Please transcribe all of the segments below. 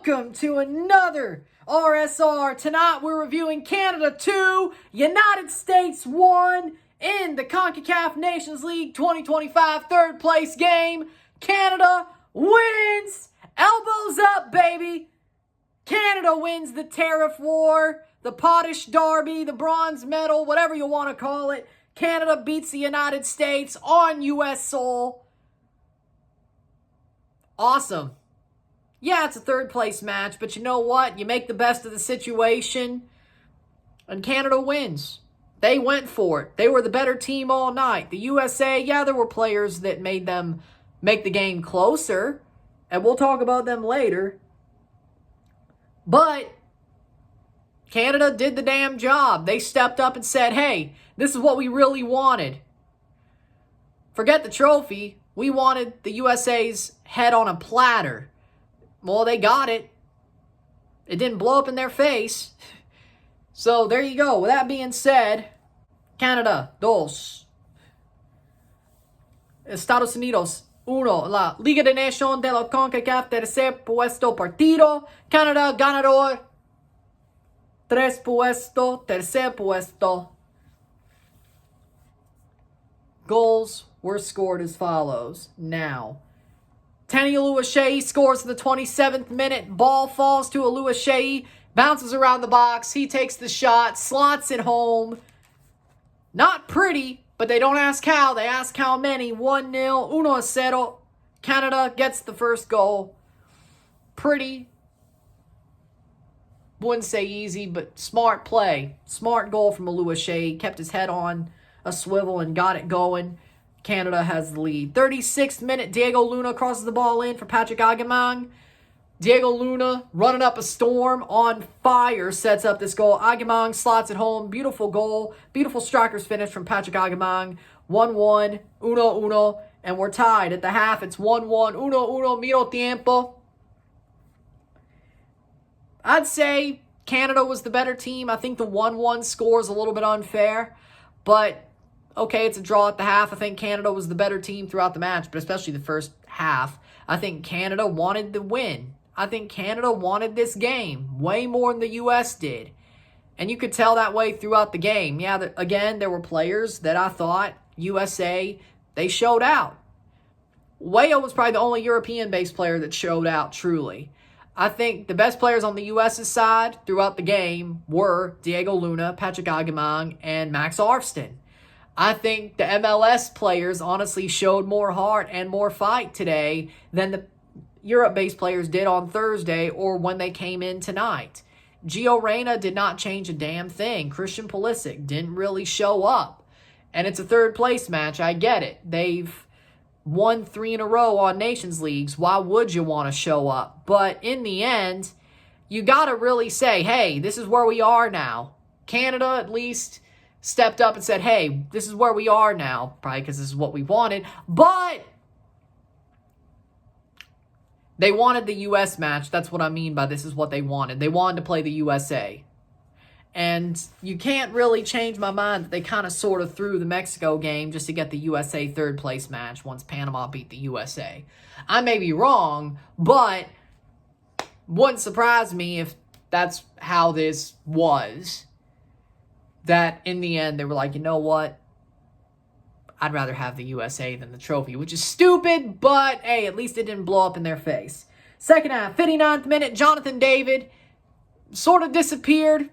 Welcome to another RSR. Tonight we're reviewing Canada 2, United States 1 in the CONCACAF Nations League 2025 third place game. Canada wins. Elbows up, baby. Canada wins the tariff war, the potash derby, the bronze medal, whatever you want to call it. Canada beats the United States on U.S. soil. Awesome. Yeah, it's a third place match, but you know what? You make the best of the situation, and Canada wins. They went for it. They were the better team all night. The USA, yeah, there were players that made them make the game closer, and we'll talk about them later. But Canada did the damn job. They stepped up and said, hey, this is what we really wanted. Forget the trophy. We wanted the USA's head on a platter. Well, they got it. It didn't blow up in their face. So, there you go. With that being said, Canada, 2. Estados Unidos, 1. La Liga de Nations de la CONCACAF, tercer puesto partido. Canada, ganador. 3 puesto, tercer puesto. Goals were scored as follows. Now, Tani Oluwaseyi scores in the 27th minute. Ball falls to Oluwaseyi, bounces around the box. He takes the shot, slots it home. Not pretty, but they don't ask how. They ask how many. 1-0, 1-0. Canada gets the first goal. Pretty. Wouldn't say easy, but smart play. Smart goal from Oluwaseyi. Kept his head on a swivel and got it going. Canada has the lead. 36th minute, Diego Luna crosses the ball in for Patrick Agyemang. Diego Luna, running up a storm, on fire, sets up this goal. Agyemang slots it home. Beautiful goal. Beautiful striker's finish from Patrick Agyemang. 1-1, 1-1, and we're tied at the half. It's 1-1, 1-1, miro tiempo. I'd say Canada was the better team. I think the 1-1 score is a little bit unfair, but okay, it's a draw at the half. I think Canada was the better team throughout the match, but especially the first half. I think Canada wanted the win. I think Canada wanted this game way more than the U.S. did. And you could tell that way throughout the game. Yeah, again, there were players that I thought, USA, they showed out. Weah was probably the only European-based player that showed out, truly. I think the best players on the U.S.'s side throughout the game were Diego Luna, Patrick Agyemang, and Max Arfsten. I think the MLS players honestly showed more heart and more fight today than the Europe-based players did on Thursday or when they came in tonight. Gio Reyna did not change a damn thing. Christian Pulisic didn't really show up. And it's a third-place match. I get it. They've won 3 in a row on Nations Leagues. Why would you want to show up? But in the end, you got to really say, hey, this is where we are now. Canada, at least, stepped up and said, hey, this is where we are now. Probably because this is what we wanted. But they wanted the U.S. match. That's what I mean by this is what they wanted. They wanted to play the USA. And you can't really change my mind that they kind of sort of threw the Mexico game just to get the USA third place match once Panama beat the USA. I may be wrong, but wouldn't surprise me if that's how this was. That in the end, they were like, you know what? I'd rather have the USA than the trophy, which is stupid, but hey, at least it didn't blow up in their face. Second half, 59th minute, Jonathan David sort of disappeared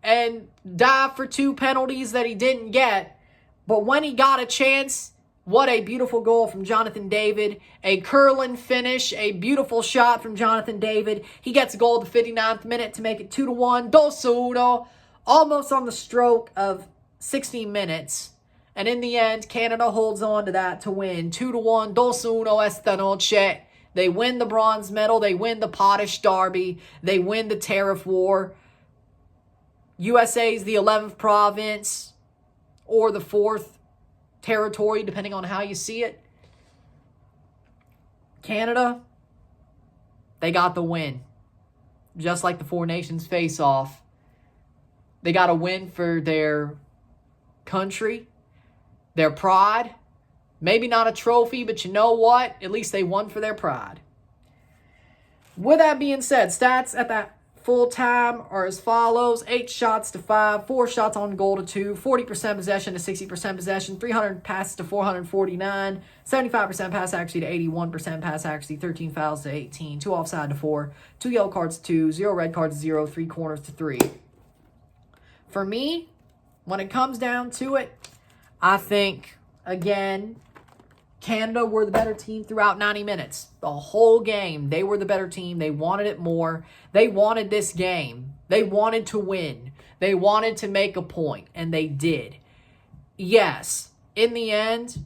and dived for 2 penalties that he didn't get. But when he got a chance, what a beautiful goal from Jonathan David. A curling finish, a beautiful shot from Jonathan David. He gets a goal at the 59th minute to make it 2-1, 2-1. Almost on the stroke of 16 minutes. And in the end, Canada holds on to that to win. 2-1, 2-1 esta noche. They win the bronze medal. They win the potash derby. They win the tariff war. USA is the 11th province or the 4th territory, depending on how you see it. Canada, they got the win. Just like the Four Nations face-off. They got a win for their country, their pride. Maybe not a trophy, but you know what? At least they won for their pride. With that being said, stats at that full time are as follows: 8 shots to 5, 4 shots on goal to 2, 40% possession to 60% possession, 300 passes to 449, 75% pass accuracy to 81% pass accuracy, 13 fouls to 18, 2 offside to 4, 2 yellow cards to 2, 0 red cards to 0, 3 corners to 3. For me, when it comes down to it, I think, again, Canada were the better team throughout 90 minutes. The whole game, they were the better team. They wanted it more. They wanted this game. They wanted to win. They wanted to make a point, and they did. Yes, in the end,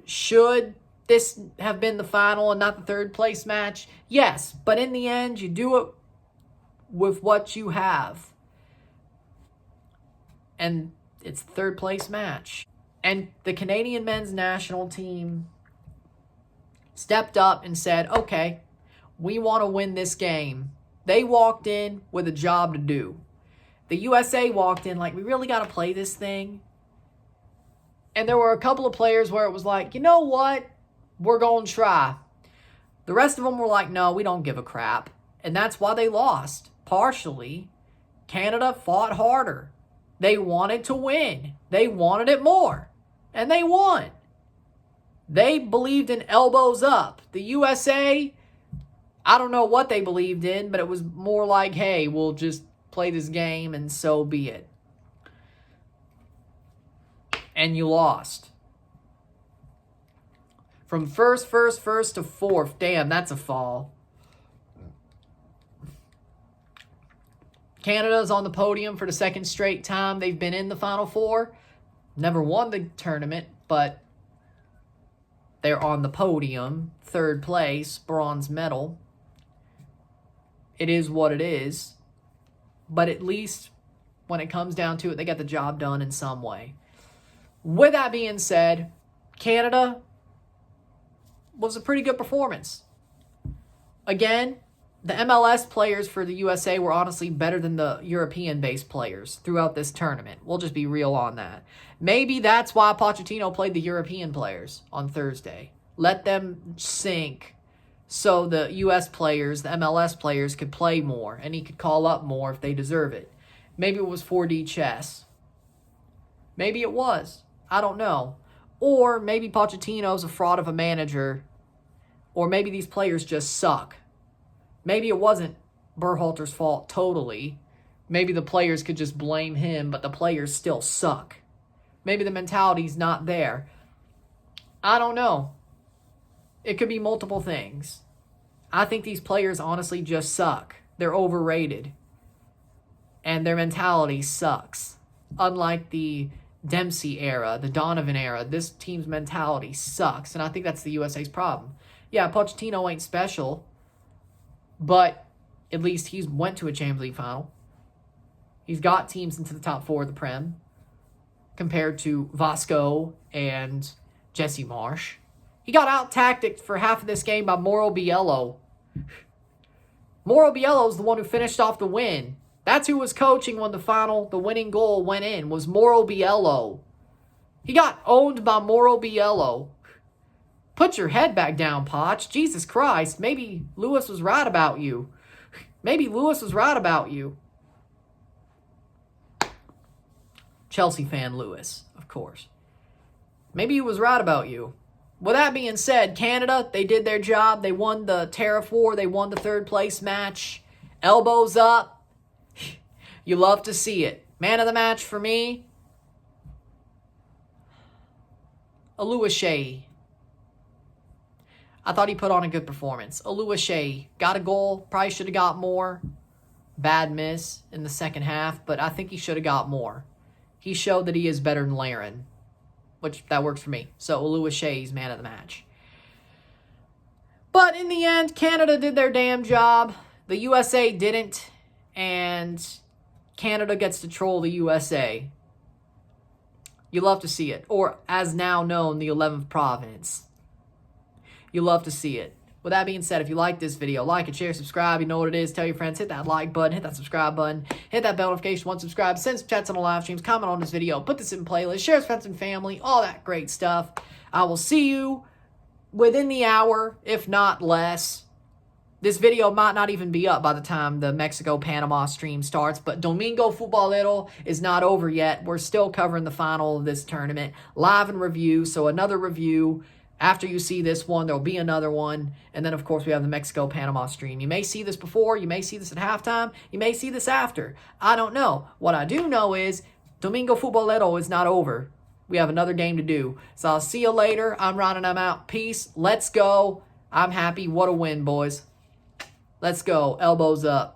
should this have been the final and not the third place match? Yes, but in the end, you do it with what you have. And it's the third place match. And the Canadian men's national team stepped up and said, okay, we want to win this game. They walked in with a job to do. The USA walked in like, we really got to play this thing. And there were a couple of players where it was like, you know what? We're going to try. The rest of them were like, no, we don't give a crap. And that's why they lost. Partially, Canada fought harder. They wanted to win. They wanted it more. And they won. They believed in elbows up. The USA, I don't know what they believed in, but it was more like, hey, we'll just play this game and so be it. And you lost. From first to fourth. Damn, that's a fall. Canada's on the podium for the second straight time they've been in the Final Four. Never won the tournament, but they're on the podium. Third place, bronze medal. It is what it is. But at least when it comes down to it, they got the job done in some way. With that being said, Canada was a pretty good performance. Again, the MLS players for the USA were honestly better than the European-based players throughout this tournament. We'll just be real on that. Maybe that's why Pochettino played the European players on Thursday. Let them sink so the US players, the MLS players, could play more, and he could call up more if they deserve it. Maybe it was 4D chess. Maybe it was. I don't know. Or maybe Pochettino's a fraud of a manager, or maybe these players just suck. Maybe it wasn't Berhalter's fault totally. Maybe the players could just blame him, but the players still suck. Maybe the mentality's not there. I don't know. It could be multiple things. I think these players honestly just suck. They're overrated. And their mentality sucks. Unlike the Dempsey era, the Donovan era, this team's mentality sucks. And I think that's the USA's problem. Yeah, Pochettino ain't special. But at least he's went to a Champions League final. He's got teams into the top 4 of the Prem compared to Vasco and Jesse Marsch. He got out-tacticked for half of this game by Mauro Biello. Mauro Biello's the one who finished off the win. That's who was coaching when the winning goal went in, was Mauro Biello. He got owned by Mauro Biello. Put your head back down, Poch. Jesus Christ. Maybe Lewis was right about you. Maybe Lewis was right about you. Chelsea fan Lewis, of course. Maybe he was right about you. With that being said, Canada, they did their job. They won the Tariff War. They won the third place match. Elbows up. You love to see it. Man of the match for me, Oluwaseyi. I thought he put on a good performance. Oluwaseyi got a goal. Probably should have got more. Bad miss in the second half, but I think he should have got more. He showed that he is better than Larin, which that works for me. So Oluwaseyi's man of the match. But in the end, Canada did their damn job. The USA didn't, and Canada gets to troll the USA. You love to see it. Or, as now known, the 11th province. You love to see it. With that being said, if you like this video, like it, share, subscribe. You know what it is. Tell your friends. Hit that like button. Hit that subscribe button. Hit that bell notification once subscribed. Send some chats on the live streams. Comment on this video. Put this in playlist. Share with friends and family. All that great stuff. I will see you within the hour, if not less. This video might not even be up by the time the Mexico-Panama stream starts, but Domingo Futbolero is not over yet. We're still covering the final of this tournament, live and review, so another review. After you see this one, there'll be another one. And then, of course, we have the Mexico-Panama stream. You may see this before. You may see this at halftime. You may see this after. I don't know. What I do know is Domingo Futbolero is not over. We have another game to do. So I'll see you later. I'm Ron and I'm out. Peace. Let's go. I'm happy. What a win, boys. Let's go. Elbows up.